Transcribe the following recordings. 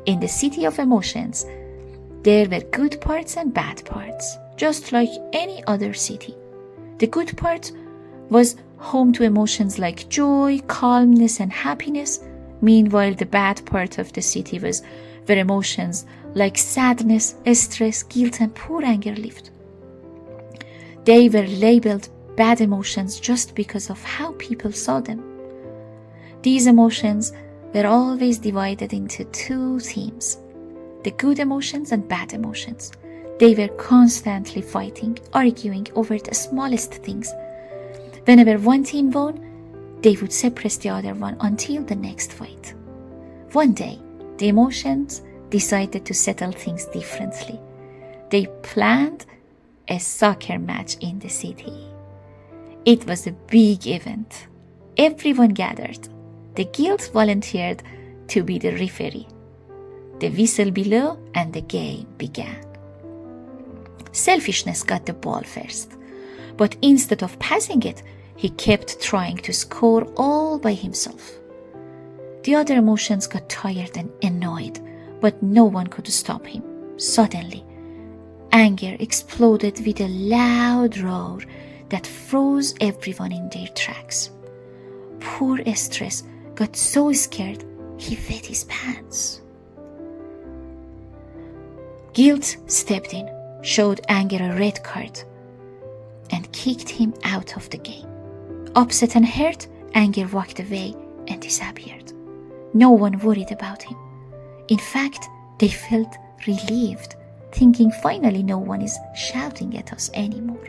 In the city of emotions, there were good parts and bad parts, just like any other city. The good part was home to emotions like joy, calmness, and happiness. Meanwhile, the bad part of the city was where emotions like sadness, stress, guilt, and poor anger lived. They were labeled bad emotions just because of how people saw them. These emotions were always divided into two teams: the good emotions and bad emotions. They were constantly fighting, arguing over the smallest things. Whenever one team won, they would suppress the other one until the next fight. One day, the emotions decided to settle things differently. They planned a soccer match in the city. It was a big event. Everyone gathered. The guild volunteered to be the referee. The whistle blew and the game began. Selfishness got the ball first, but instead of passing it, he kept trying to score all by himself. The other emotions got tired and annoyed, but no one could stop him. Suddenly, anger exploded with a loud roar that froze everyone in their tracks. Poor Stress got so scared he wet his pants. Guilt stepped in, showed Anger a red card, and kicked him out of the game. Upset and hurt, Anger walked away and disappeared. No one worried about him. In fact, they felt relieved, thinking finally no one is shouting at us anymore.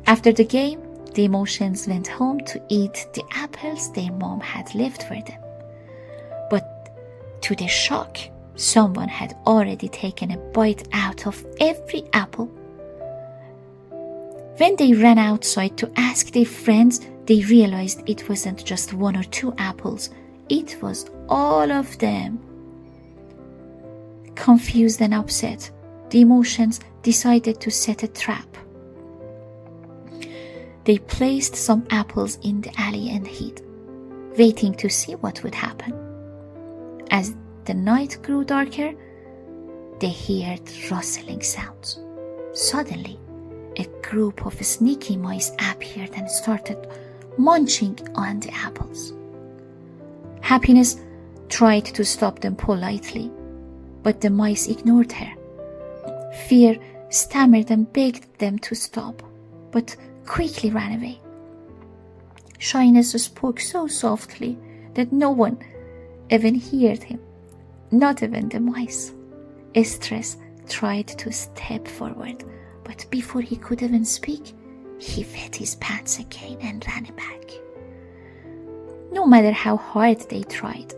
After the game, the emotions went home to eat the apples their mom had left for them. But to their shock, someone had already taken a bite out of every apple. When they ran outside to ask their friends, they realized it wasn't just 1 or 2 apples. It was all of them. Confused and upset, the emotions decided to set a trap. They placed some apples in the alley and hid, waiting to see what would happen. As the night grew darker, they heard rustling sounds. Suddenly, a group of sneaky mice appeared and started munching on the apples. Happiness tried to stop them politely, but the mice ignored her. Fear stammered and begged them to stop, but quickly ran away. Shyness spoke so softly that no one even heard him, not even the mice. Stress tried to step forward, but before he could even speak, he wet his pants again and ran back. No matter how hard they tried,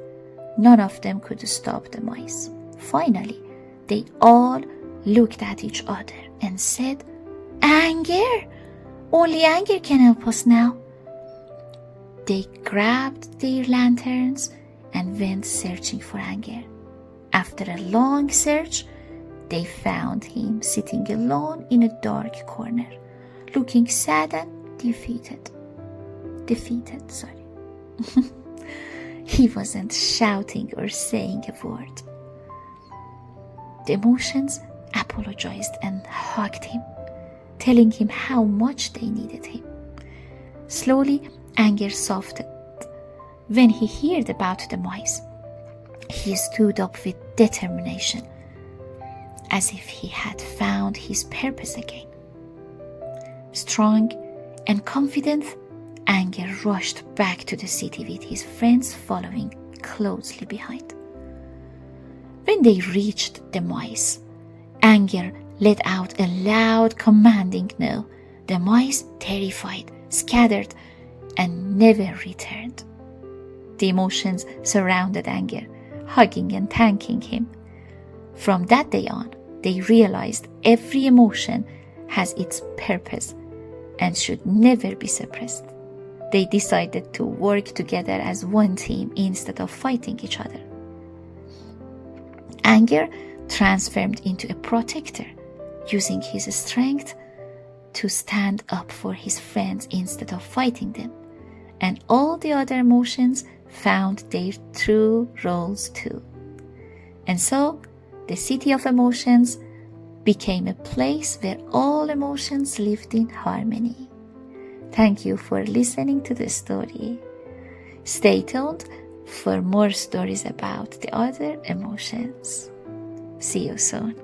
none of them could stop the mice. Finally, they all looked at each other and said, "Anger! Only anger can help us now." They grabbed their lanterns and went searching for Anger. After a long search, they found him sitting alone in a dark corner, looking sad and defeated. He wasn't shouting or saying a word. The emotions apologized and hugged him, telling him how much they needed him. Slowly, Anger softened. When he heard about the mice, he stood up with determination, as if he had found his purpose again. Strong and confident, Anger rushed back to the city with his friends following closely behind. When they reached the mice, Anger let out a loud, commanding no. The mice, terrified, scattered, and never returned. The emotions surrounded Anger, hugging and thanking him. From that day on, they realized every emotion has its purpose and should never be suppressed. They decided to work together as one team instead of fighting each other. Anger transformed into a protector, using his strength to stand up for his friends instead of fighting them. And all the other emotions found their true roles too. And so, the city of emotions became a place where all emotions lived in harmony. Thank you for listening to the story. Stay tuned for more stories about the other emotions. See you soon.